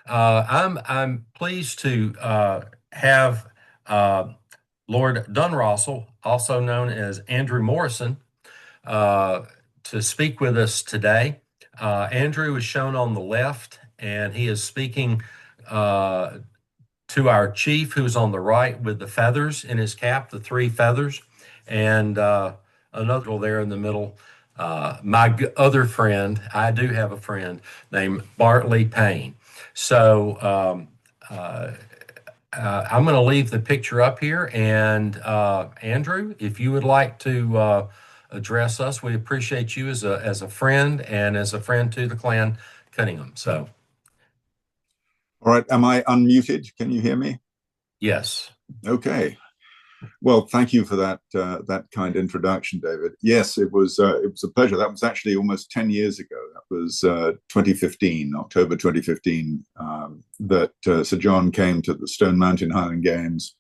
I'm pleased to have Lord Donrossil, also known as Andrew Morrison, uh, to speak with us today. Andrew is shown on the left, and he is speaking uh, to our chief, who's on the right with the feathers in his cap, the three feathers, and another there in the middle. Other friend, I do have a friend named Bartley Payne. So I'm going to leave the picture up here. And Andrew, if you would like to address us, we appreciate you as a friend and as a friend to the Clan Cunningham. So, All right, am I unmuted? Can you hear me? yes. Okay. Well, thank you for that kind introduction, David. Yes, it was a pleasure. That was actually almost 10 years ago. That was 2015, October 2015, that Sir John came to the Stone Mountain Highland Games,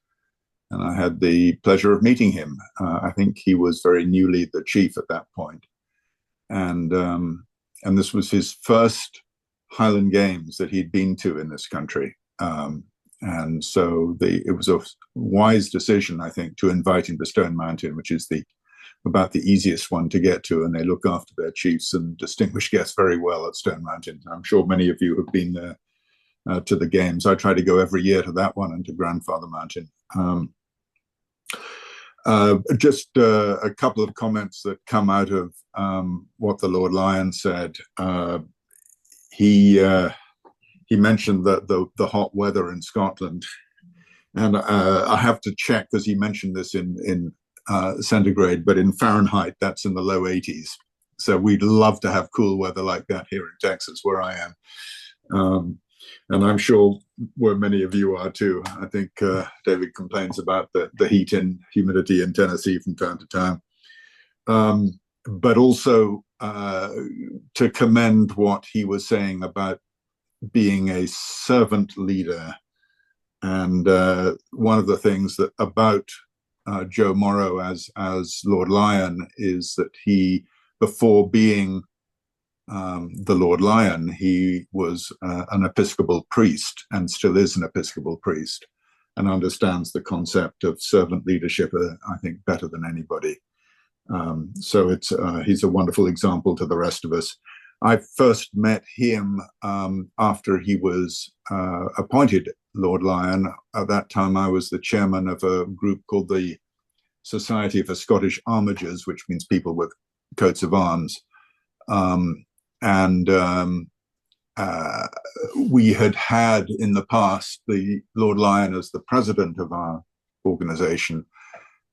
and I had the pleasure of meeting him. I think he was very newly the chief at that point, and this was his first Highland Games that he'd been to in this country. And so it was a wise decision, I think, to invite him to Stone Mountain, which is about the easiest one to get to, and they look after their chiefs and distinguished guests very well at Stone Mountain. I'm sure many of you have been there to the games. I try to go every year to that one and to Grandfather Mountain. Just a couple of comments that come out of what the Lord Lyon said. He mentioned the hot weather in Scotland, and I have to check because he mentioned this in centigrade, but in Fahrenheit that's in the low 80s. So we'd love to have cool weather like that here in Texas, where I am, and I'm sure where many of you are too. I think David complains about the heat and humidity in Tennessee from time to time, but also to commend what he was saying about being a servant leader. And one of the things that about Joe Morrow as Lord Lyon is that he, before being the Lord Lyon, he was an Episcopal priest and still is an Episcopal priest, and understands the concept of servant leadership, I think, better than anybody. So he's a wonderful example to the rest of us. I first met him after he was appointed Lord Lyon. At that time, I was the chairman of a group called the Society of Scottish Armigers, which means people with coats of arms. We had in the past the Lord Lyon as the president of our organization.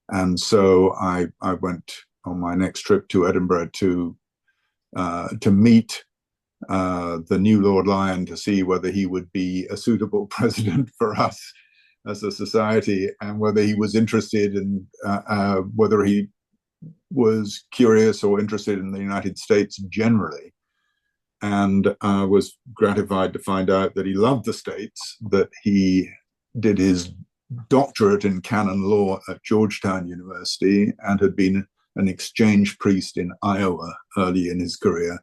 And so I went on my next trip to Edinburgh to meet the new Lord Lyon to see whether he would be a suitable president for us as a society, and whether he was interested in whether he was curious or interested in the United States generally. And was gratified to find out that he loved the States, that he did his doctorate in canon law at Georgetown University and had been an exchange priest in Iowa early in his career.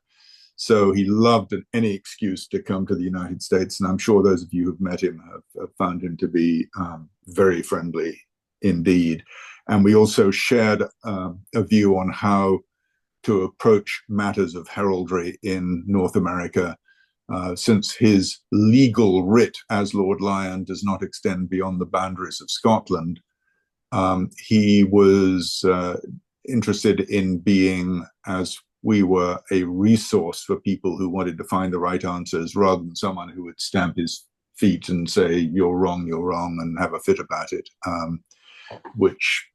So he loved any excuse to come to the United States. And I'm sure those of you who've met him have found him to be very friendly indeed. And we also shared a view on how to approach matters of heraldry in North America, since his legal writ as Lord Lyon does not extend beyond the boundaries of Scotland. He was interested in being, as we were, a resource for people who wanted to find the right answers, rather than someone who would stamp his feet and say, you're wrong, and have a fit about it, which,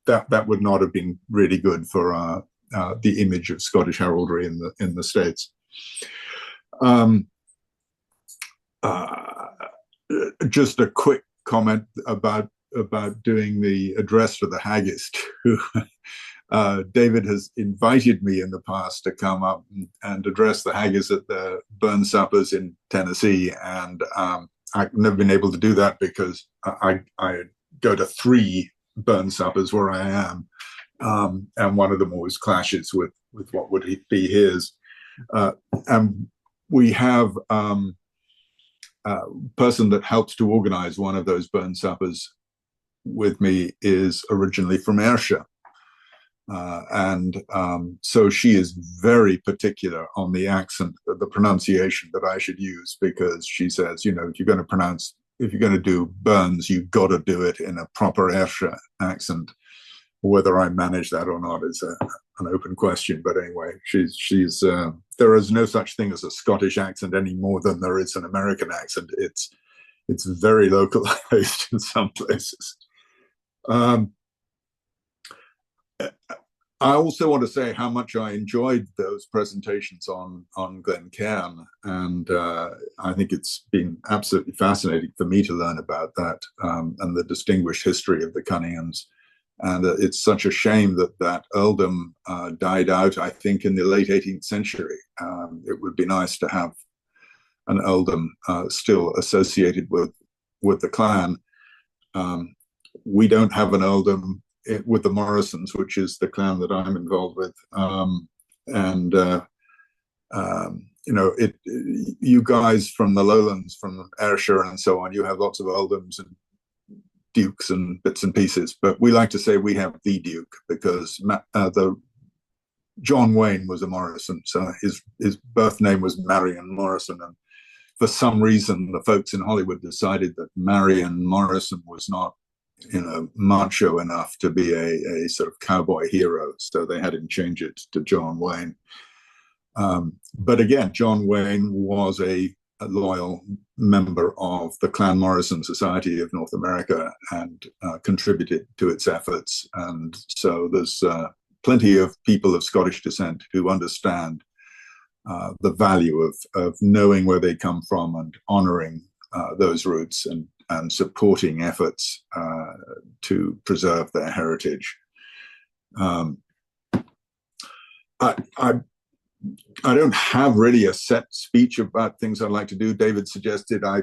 that would not have been really good for the image of Scottish heraldry in the States. Just a quick comment about doing the address for the haggis. David has invited me in the past to come up and address the haggis at the burn suppers in Tennessee, and I've never been able to do that because I go to 3 burn suppers where I am, and one of them always clashes with what would be his. And we have person that helped to organize one of those burn suppers with me is originally from Ayrshire. So she is very particular on the accent, the pronunciation that I should use, because she says, if you're going to do burns, you've got to do it in a proper Ayrshire accent. Whether I manage that or not is an open question. But anyway, she's there is no such thing as a Scottish accent any more than there is an American accent. It's very localized in some places. I also want to say how much I enjoyed those presentations on Glencairn, and I think it's been absolutely fascinating for me to learn about that and the distinguished history of the Cunninghams. And it's such a shame that earldom died out, I think, in the late 18th century. It would be nice to have an earldom still associated with the clan. We don't have an earldom with the Morrisons, which is the clan that I'm involved with. You guys from the lowlands, from Ayrshire and so on, you have lots of earldoms and dukes and bits and pieces, but we like to say we have the Duke because the John Wayne was a Morrison, so his birth name was Marion Morrison, and for some reason the folks in Hollywood decided that Marion Morrison was not macho enough to be a sort of cowboy hero, so they had him change it to John Wayne. But again, John Wayne was a loyal member of the Clan Morrison Society of North America and contributed to its efforts. And so there's plenty of people of Scottish descent who understand the value of knowing where they come from and honoring those roots and supporting efforts to preserve their heritage. I don't have really a set speech about things I'd like to do. David suggested I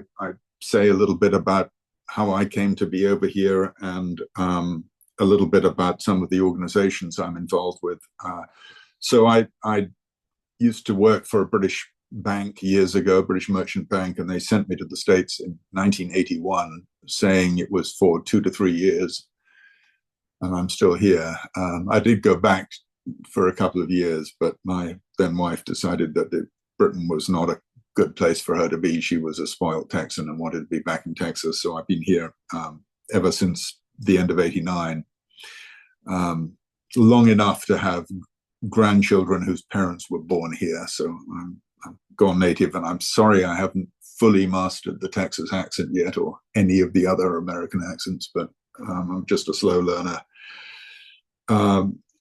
say a little bit about how I came to be over here and a little bit about some of the organizations I'm involved with. So I used to work for a British bank years ago, British Merchant Bank, and they sent me to the States in 1981, saying it was for 2 to 3 years, and I'm still here. I did go back for a couple of years, but my then wife decided that Britain was not a good place for her to be. She was a spoiled Texan and wanted to be back in Texas, so I've been here ever since the end of '89, long enough to have grandchildren whose parents were born here, so I'm gone native, and I'm sorry I haven't fully mastered the Texas accent yet or any of the other American accents, but I'm just a slow learner.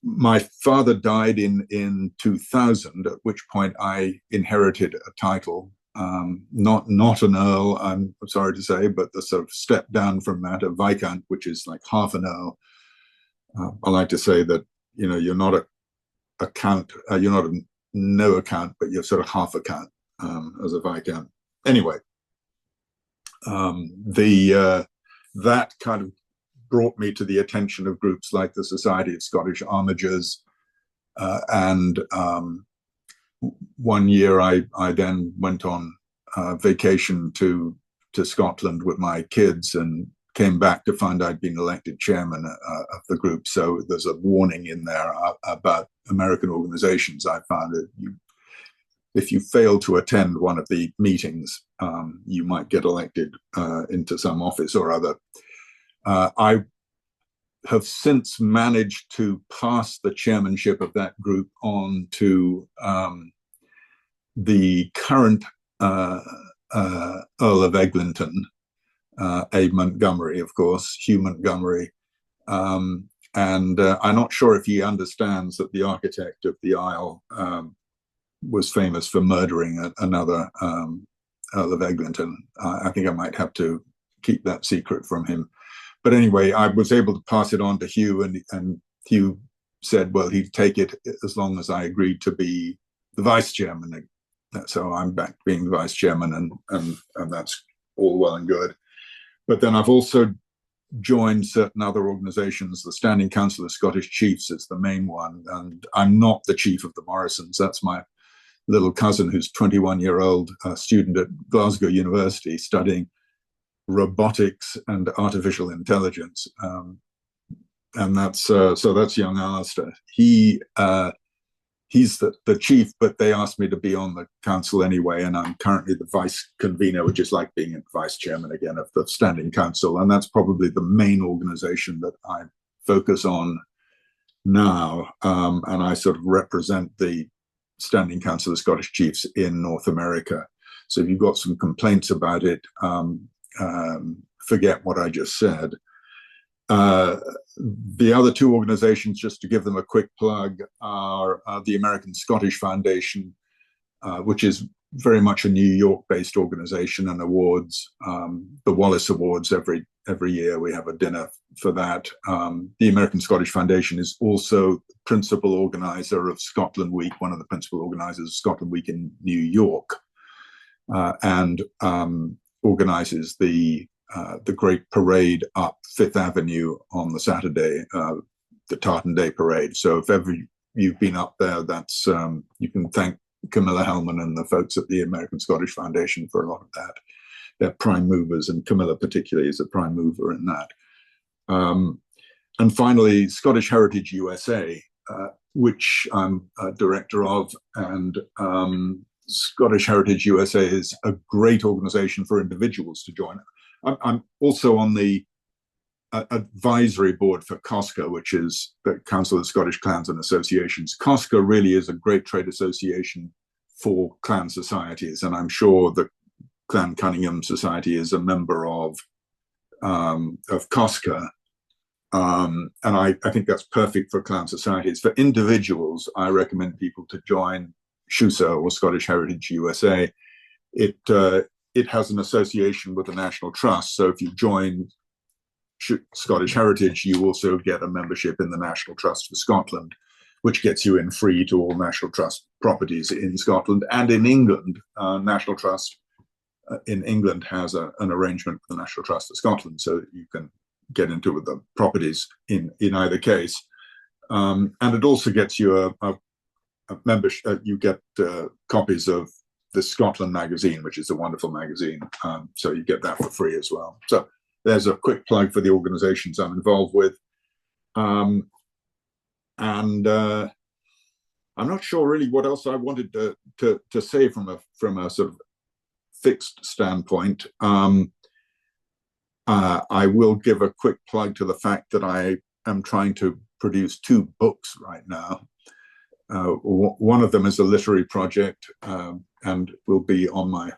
My father died in 2000, at which point I inherited a title, not an earl, I'm sorry to say, but the sort of step down from that, a viscount, which is like half an earl. I like to say that, you're not a count, you're not a no account, but you're sort of half a count as a viscount. Anyway, that kind of brought me to the attention of groups like the Society of Scottish Armigers, and one year I then went on vacation to Scotland with my kids and came back to find I'd been elected chairman of the group. So there's a warning in there about American organizations. I found that if you fail to attend one of the meetings, you might get elected into some office or other. I have since managed to pass the chairmanship of that group on to the current Earl of Eglinton, Abe Montgomery, of course, Hugh Montgomery. And I'm not sure if he understands that the architect of the Isle was famous for murdering another Earl of Eglinton. I think I might have to keep that secret from him. But anyway, I was able to pass it on to Hugh, and Hugh said, well, he'd take it as long as I agreed to be the vice chairman. So I'm back being the vice chairman, and that's all well and good. But then I've also joined certain other organizations. The Standing Council of Scottish Chiefs is the main one, and I'm not the chief of the Morrisons. That's my little cousin who's 21-year-old student at Glasgow University studying robotics and artificial intelligence. And that's so that's young Alistair. He's the chief, but they asked me to be on the council anyway, and I'm currently the vice convener, which is like being a vice chairman again of the standing council, and that's probably the main organization that I focus on now, and I sort of represent the Standing Council of Scottish Chiefs in North America. So if you've got some complaints about it, forget what I just said. The other two organizations, just to give them a quick plug, are the American Scottish Foundation, which is very much a New York-based organization, and awards the Wallace Awards every year. We have a dinner for that. The American Scottish Foundation is also principal organizer of Scotland Week, one of the principal organizers of Scotland Week in New York, and organizes the great parade up Fifth Avenue on the Saturday, the Tartan Day Parade. So if ever you've been up there, that's you can thank Camilla Hellman and the folks at the American Scottish Foundation for a lot of that. They're prime movers, and Camilla particularly is a prime mover in that. And finally, Scottish Heritage USA, which I'm a director of, and Scottish Heritage USA is a great organization for individuals to join. I'm also on the advisory board for COSCA, which is the Council of Scottish Clans and Associations. COSCA really is a great trade association for clan societies, and I'm sure the Clan Cunningham Society is a member of COSCA, and I think that's perfect for clan societies. For individuals, I recommend people to join SHUSA, or Scottish Heritage USA. It has an association with the National Trust, so if you join Scottish Heritage, you also get a membership in the National Trust for Scotland, which gets you in free to all National Trust properties in Scotland and in England. National Trust in England has an arrangement with the National Trust of Scotland, so that you can get into the properties in either case. And it also gets you a membership. You get copies of the Scotland magazine, which is a wonderful magazine. So you get that for free as well. So there's a quick plug for the organizations I'm involved with. And I'm not sure really what else I wanted to say from a sort of fixed standpoint. I will give a quick plug to the fact that I am trying to produce 2 books right now. One of them is a literary project, and will be on my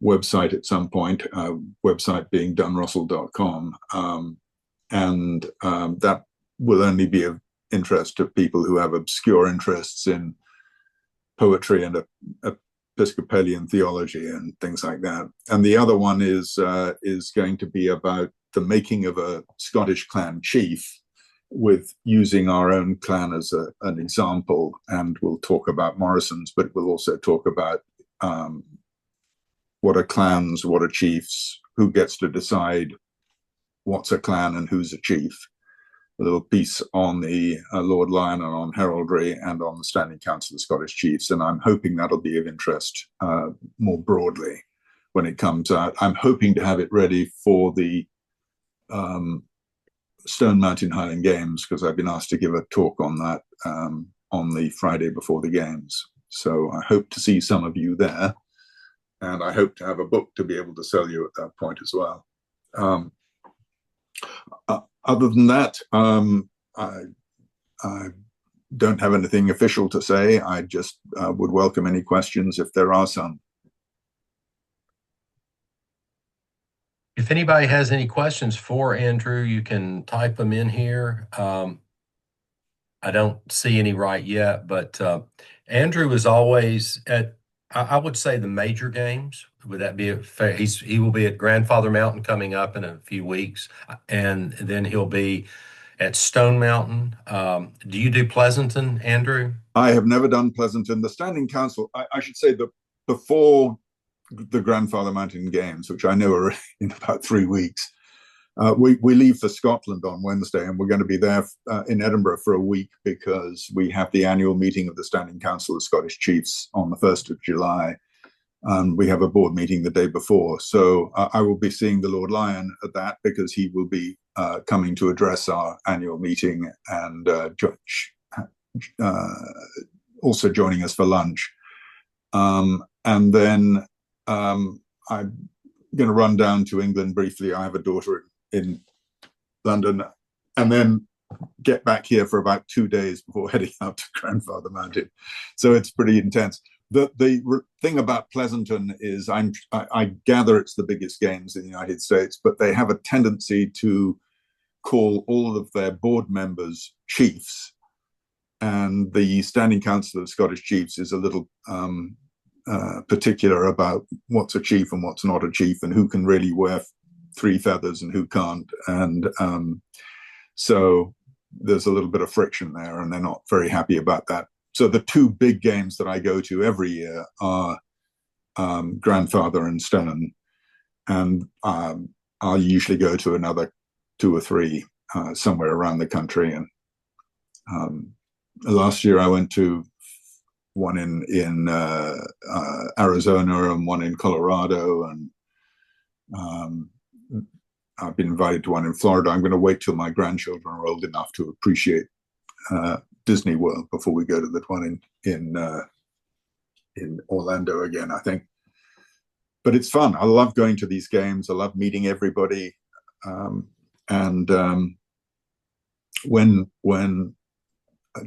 website at some point, website being dunrossil.com. And that will only be of interest to people who have obscure interests in poetry and Episcopalian theology and things like that. And the other one is going to be about the making of a Scottish clan chief, with using our own clan as an example. And we'll talk about Morrisons, but we'll also talk about what are clans, what are chiefs, who gets to decide what's a clan and who's a chief. A little piece on the Lord Lyon and on heraldry and on the Standing Council of Scottish Chiefs. And I'm hoping that'll be of interest more broadly when it comes out. I'm hoping to have it ready for the Stone Mountain Highland Games, because I've been asked to give a talk on that on the Friday before the games. So I hope to see some of you there, and I hope to have a book to be able to sell you at that point as well. Other than that, I don't have anything official to say. I just would welcome any questions if there are some. If anybody has any questions for Andrew, you can type them in here. I don't see any right yet, but Andrew is always at, I would say, the major games. Would that be fair? He will be at Grandfather Mountain coming up in a few weeks, and then he'll be at Stone Mountain. Do you do Pleasanton, Andrew? I have never done Pleasanton. The Standing Council, I should say that before the Grandfather Mountain Games, which I know are in about 3 weeks, We leave for Scotland on Wednesday, and we're going to be there in Edinburgh for a week because we have the annual meeting of the Standing Council of Scottish Chiefs on the 1st of July. We have a board meeting the day before. So I will be seeing the Lord Lyon at that because he will be coming to address our annual meeting and also joining us for lunch. And then I'm going to run down to England briefly. I have a daughter in London, and then get back here for about 2 days before heading out to Grandfather Mountain. So it's pretty intense. The thing about Pleasanton is I gather it's the biggest games in the United States, but they have a tendency to call all of their board members chiefs. And the Standing Council of Scottish Chiefs is a little particular about what's a chief and what's not a chief, and who can really wear 3 feathers and who can't. And so there's a little bit of friction there, and they're not very happy about that. So the 2 big games that I go to every year are Grandfather and Stone, and I'll usually go to another 2 or 3 somewhere around the country. And last year I went to one in Arizona and one in Colorado, and I've been invited to one in Florida. I'm going to wait till my grandchildren are old enough to appreciate Disney World before we go to the one in Orlando again, I think. But it's fun. I love going to these games. I love meeting everybody. And when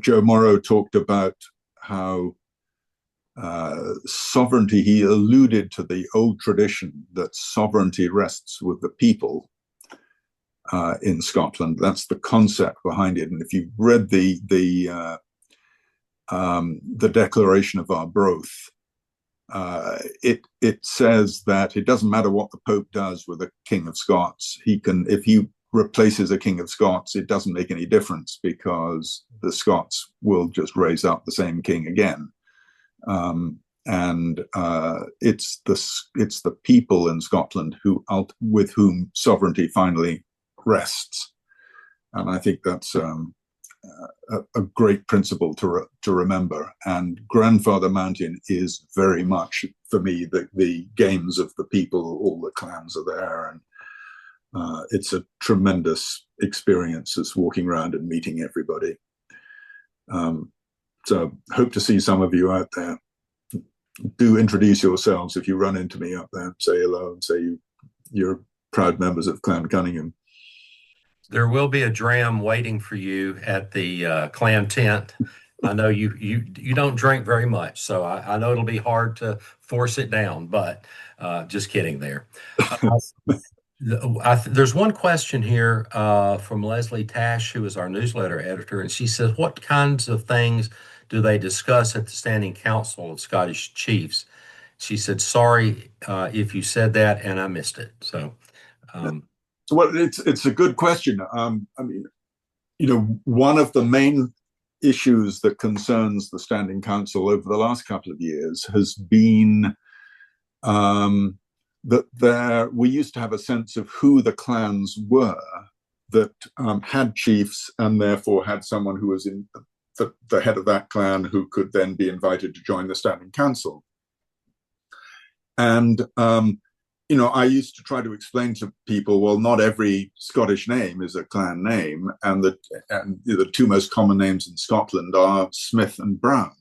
Joe Morrow talked about how sovereignty, he alluded to the old tradition that sovereignty rests with the people in Scotland. That's the concept behind it. And if you've read the Declaration of Arbroath, it says that it doesn't matter what the Pope does with a King of Scots. He can, if he replaces a King of Scots, it doesn't make any difference because the Scots will just raise up the same king again. And it's the people in Scotland with whom sovereignty finally rests. And I think that's a great principle to remember. And Grandfather Mountain is very much, for me, the games of the people. All the clans are there, and it's a tremendous experience, just walking around and meeting everybody. So hope to see some of you out there. Do introduce yourselves if you run into me up there. Say hello and say you're proud members of Clan Cunningham. There will be a dram waiting for you at the clan tent. I know you don't drink very much, so I know it'll be hard to force it down, but just kidding there. There's one question here from Leslie Tash, who is our newsletter editor, and she says, what kinds of things do they discuss at the Standing Council of Scottish Chiefs? She said, sorry if you said that and I missed it. So, well, it's a good question. I mean, one of the main issues that concerns the Standing Council over the last couple of years has been that we used to have a sense of who the clans were that had chiefs and therefore had someone who was in the head of that clan who could then be invited to join the Standing Council. And, I used to try to explain to people, well, not every Scottish name is a clan name. And the 2 most common names in Scotland are Smith and Brown.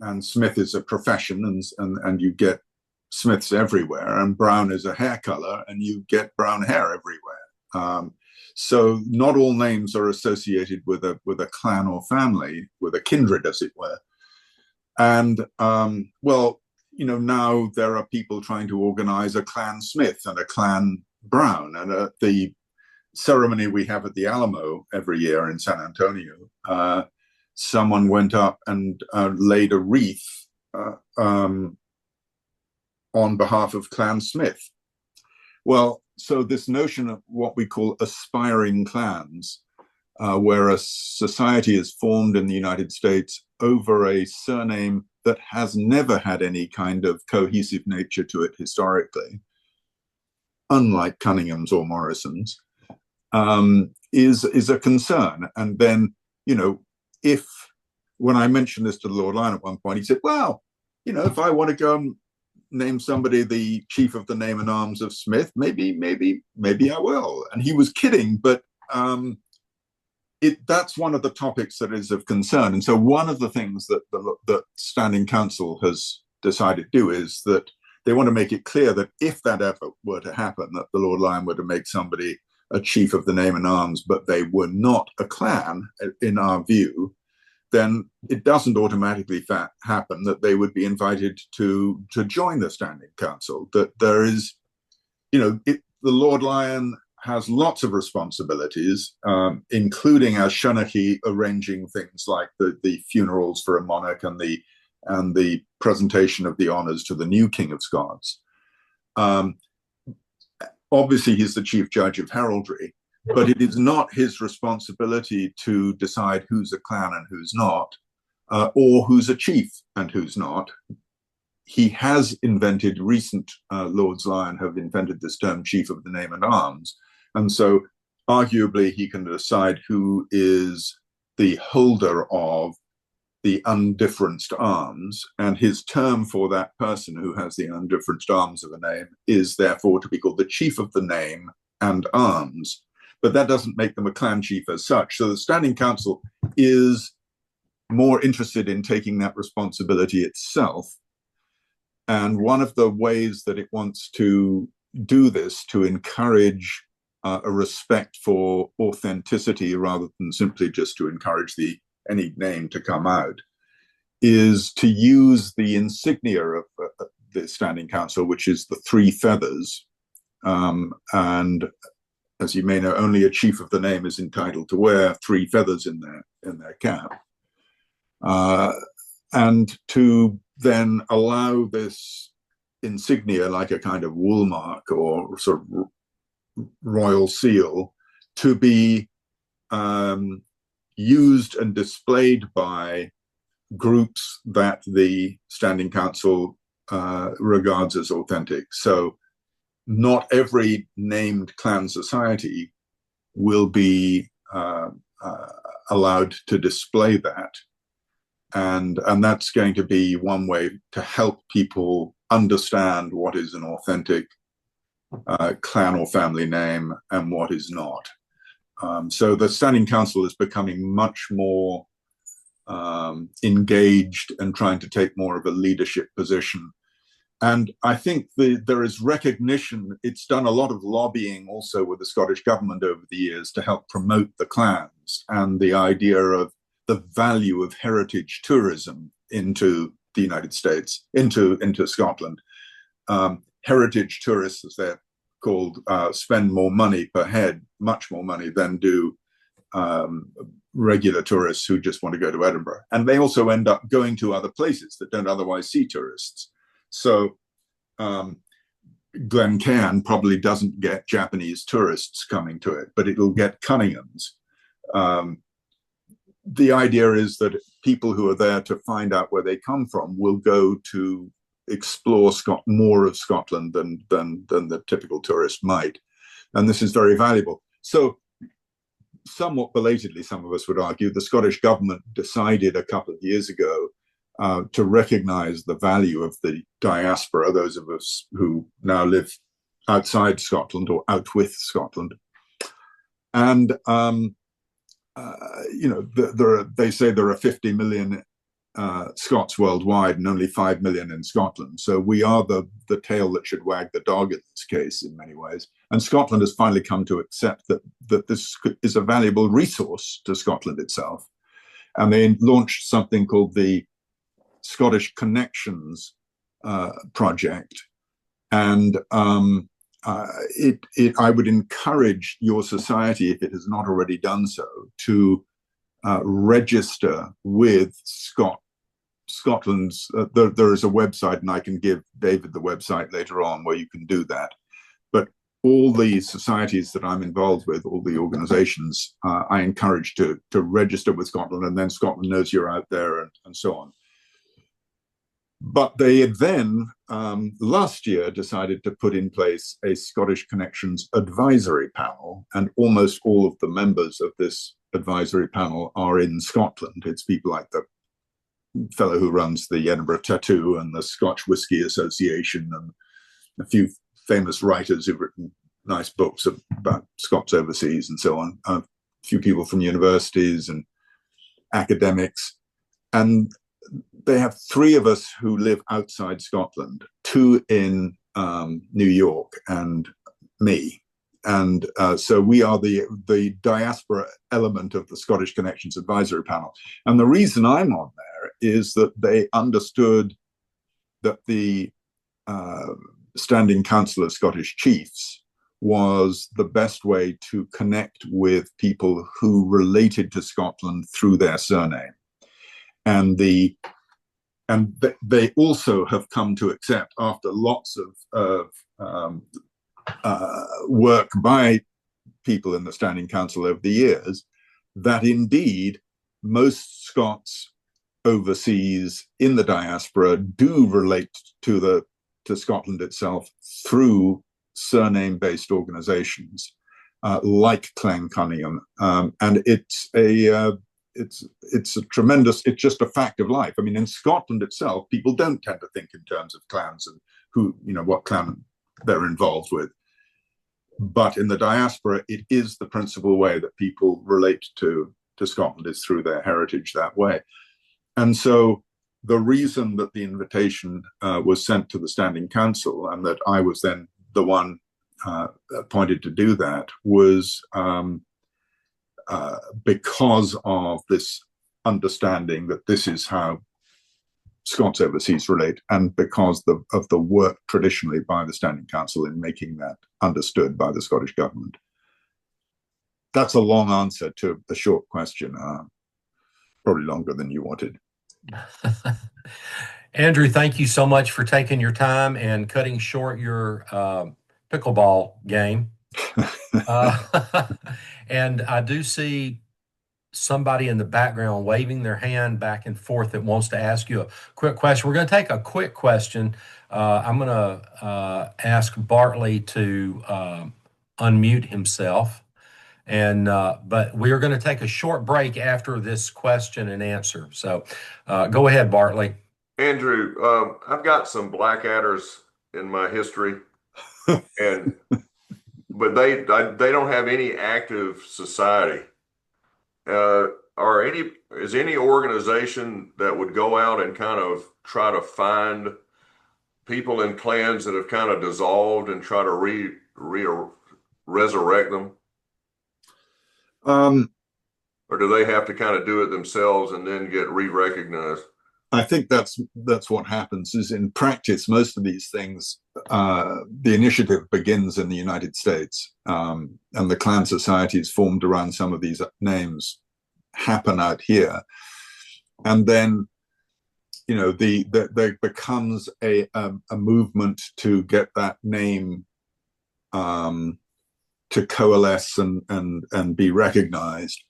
And Smith is a profession, and you get Smiths everywhere. And Brown is a hair color, and you get brown hair everywhere. So not all names are associated with a clan or family, with a kindred, as it were. And now there are people trying to organize a Clan Smith and a Clan Brown. And the ceremony we have at the Alamo every year in San Antonio, someone went up and laid a wreath on behalf of Clan Smith. Well, so this notion of what we call aspiring clans, where a society is formed in the United States over a surname that has never had any kind of cohesive nature to it historically, unlike Cunningham's or Morrison's, is a concern. And then, when I mentioned this to Lord Lyon at one point, he said, well, if I want to go and name somebody the chief of the name and arms of Smith, maybe I will. And he was kidding, but that's one of the topics that is of concern. And so one of the things that the Standing Council has decided to do is that they want to make it clear that if that ever were to happen, that the Lord Lyon were to make somebody a chief of the name and arms, but they were not a clan, in our view, then it doesn't automatically happen that they would be invited to join the Standing Council. That there is, the Lord Lyon has lots of responsibilities, including as Shonachie arranging things like the funerals for a monarch and the presentation of the honours to the new King of Scots. Obviously, he's the chief judge of heraldry, but it is not his responsibility to decide who's a clan and who's not, or who's a chief and who's not. He has invented, recent Lords Lyon have invented this term chief of the name and arms. And so arguably he can decide who is the holder of the undifferenced arms, and his term for that person who has the undifferenced arms of a name is therefore to be called the chief of the name and arms. But that doesn't make them a clan chief as such. So the Standing Council is more interested in taking that responsibility itself. And one of the ways that it wants to do this, to encourage a respect for authenticity rather than simply just to encourage any name to come out, is to use the insignia of the Standing Council, which is the 3 feathers. And as you may know, only a chief of the name is entitled to wear 3 feathers in their cap. And to then allow this insignia, like a kind of wool mark or sort of royal seal, to be used and displayed by groups that the Standing Council regards as authentic. So not every named clan society will be allowed to display that. And that's going to be one way to help people understand what is an authentic clan or family name and what is not. So the Standing Council is becoming much more engaged and trying to take more of a leadership position. And I think there is recognition. It's done a lot of lobbying also with the Scottish government over the years to help promote the clans and the idea of the value of heritage tourism into the United States, into Scotland. Heritage tourists, as they're called, spend more money per head, much more money than do regular tourists who just want to go to Edinburgh. And they also end up going to other places that don't otherwise see tourists. So Glencairn probably doesn't get Japanese tourists coming to it, but it'll get Cunninghams. The idea is that people who are there to find out where they come from will go to explore more of Scotland than the typical tourist might. And this is very valuable. So somewhat belatedly, some of us would argue, the Scottish government decided a couple of years ago to recognize the value of the diaspora, those of us who now live outside Scotland or out with Scotland. And they say there are 50 million Scots worldwide and only 5 million in Scotland. So we are the tail that should wag the dog in this case in many ways. And Scotland has finally come to accept that this is a valuable resource to Scotland itself. And they launched something called the Scottish Connections project. And I would encourage your society, if it has not already done so, to register with Scotland's. There is a website, and I can give David the website later on where you can do that. But all the societies that I'm involved with, all the organizations, I encourage to register with Scotland, and then Scotland knows you're out there and so on. But they had then, last year, decided to put in place a Scottish Connections advisory panel, and almost all of the members of this advisory panel are in Scotland. It's people like the fellow who runs the Edinburgh Tattoo and the Scotch Whisky Association, and a few famous writers who've written nice books about Scots overseas and so on. A few people from universities and academics. And they have three of us who live outside Scotland, two in New York and me. And so we are the diaspora element of the Scottish Connections Advisory Panel. And the reason I'm on there is that they understood that the Standing Council of Scottish Chiefs was the best way to connect with people who related to Scotland through their surname. And they also have come to accept, after lots of work by people in the Standing Council over the years, that indeed most Scots overseas in the diaspora do relate to Scotland itself through surname-based organizations like Clan Cunningham, and it's a tremendous. It's just a fact of life. I mean, in Scotland itself, people don't tend to think in terms of clans and what clan they're involved with. But in the diaspora, it is the principal way that people relate to Scotland, is through their heritage that way. And so the reason that the invitation was sent to the Standing Council, and that I was then the one appointed to do that, was because of this understanding that this is how Scots overseas relate, and because of the work traditionally by the Standing Council in making that understood by the Scottish government. That's a long answer to a short question, probably longer than you wanted. Andrew, thank you so much for taking your time and cutting short your pickleball game. And I do see somebody in the background waving their hand back and forth that wants to ask you a quick question. We're going to take a quick question. I'm going to ask Bartley to unmute himself. But we are going to take a short break after this question and answer. So go ahead, Bartley. Andrew, I've got some Blackadders in my history, but they don't have any active society. Is any organization that would go out and kind of try to find people in clans that have kind of dissolved and try to resurrect them? Or do they have to kind of do it themselves and then get re-recognized? I think that's what happens. Is in practice, most of these things, the initiative begins in the United States, and the clan societies formed around some of these names happen out here, and then there becomes a movement to get that name to coalesce and be recognized.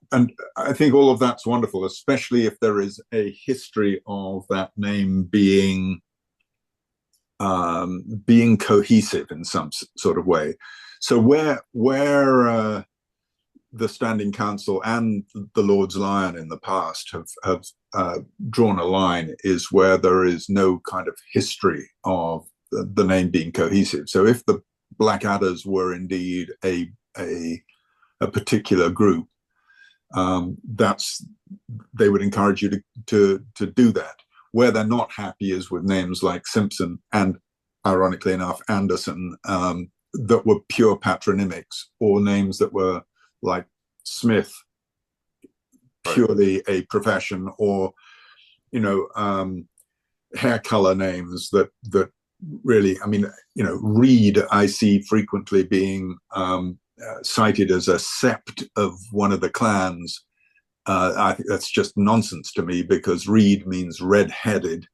And I think all of that's wonderful, especially if there is a history of that name being cohesive in some sort of way. So where the Standing Council and the Lord Lyon in the past have drawn a line is where there is no kind of history of the name being cohesive. So if the Blackadders were indeed a particular group, they would encourage you to do that. Where they're not happy is with names like Simpson and, ironically enough, Anderson, that were pure patronymics, or names that were like Smith, purely a profession, or hair color names that really, Reed I see frequently being cited as a sept of one of the clans. I think that's just nonsense to me, because Reed means red-headed,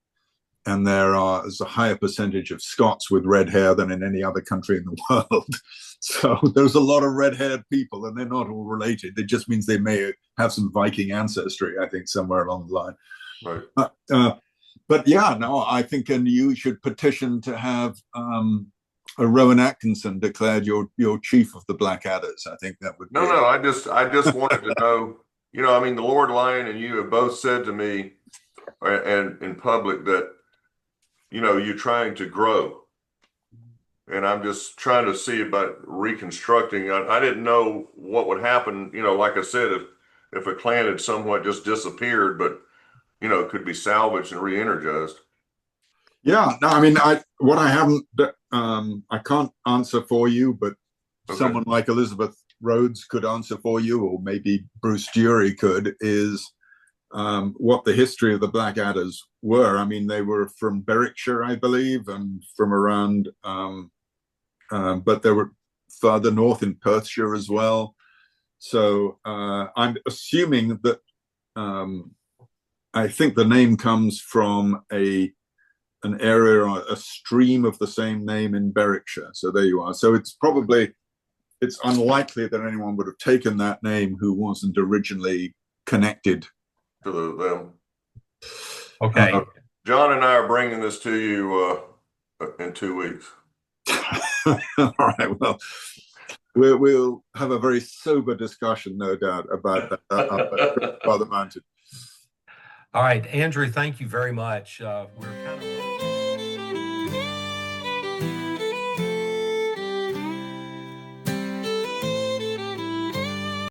and there's a higher percentage of Scots with red hair than in any other country in the world. So there's a lot of red-haired people, and they're not all related. It just means they may have some Viking ancestry, I think, somewhere along the line. Right. but yeah, no, I think, and you should petition to have a Rowan Atkinson declared your chief of the Blackaders. I think that would be. No, I just wanted to know. I mean, the Lord Lyon and you have both said to me, and in public, that you're trying to grow, and I'm just trying to see about reconstructing. I didn't know what would happen. Like I said, if a clan had somewhat just disappeared, but could be salvaged and re-energized. Yeah, no, I mean, what I haven't, I can't answer for you, but Okay. someone like Elizabeth Rhodes could answer for you, or maybe Bruce Dury could, is what the history of the Blackaders were. I mean, they were from Berwickshire, I believe, and from around, but they were further north in Perthshire as well. So I'm assuming that I think the name comes from an area or a stream of the same name in Berwickshire. So there you are. So it's unlikely that anyone would have taken that name who wasn't originally connected To them. Okay. John and I are bringing this to you in 2 weeks. All right. Well, we'll have a very sober discussion, no doubt, about that up at Father Mountain. All right, Andrew, thank you very much. We're kind of